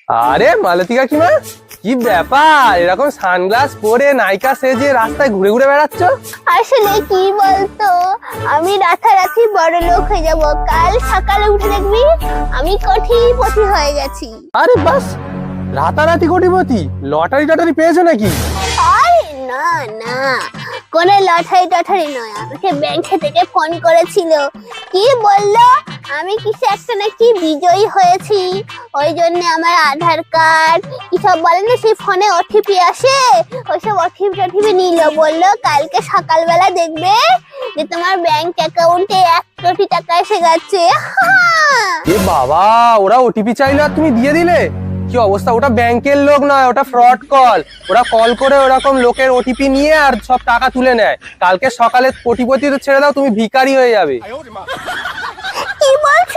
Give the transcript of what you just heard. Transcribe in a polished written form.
আরে মালতী কাকিমা, কি ব্যাপার এরকম সানগ্লাস পরে নায়িকা সেজে রাস্তায় ঘুরে ঘুরে বেড়াচ্ছ? আসলে কি বলতো, আমি রাতারাতি বড় লোক হয়ে যাব। কাল সকালে উঠে দেখবি আমি কোটিপতি হয়ে গেছি। আরে বাস, রাতারাতি কোটিপতি? লটারি টটারি পেয়েছো নাকি? আরে না না, কোনো লটারি টটারি নয়। আমাকে ব্যাংক থেকে ফোন করেছিল, কি বললো আমি কিছু একটা নাকি বিজয়ী হয়েছি, ওই জন্য আমার আধার কার্ড কি সব বলে না, সেই ফোনে ওটিপি আসে, ওইসব ওটিপি নিল। বললো কালকে সকালবেলা দেখবে যে তোমার ব্যাংক অ্যাকাউন্টে 1 কোটি টাকা এসে গেছে। এ বাবা, ওরা ওটিপি চাইলো আর তুমি দিয়ে দিলে? কি অবস্থা! ওটা ব্যাংকের লোক নয়, ওটা ফ্রড কল। ওরা কল করে ওরকম লোকের ওটিপি নিয়ে আর সব টাকা তুলে নেয়। কালকে সকালে কোটিপতি তো ছেড়ে দাও, তুমি ভিখারি হয়ে যাবে। কি বলছো?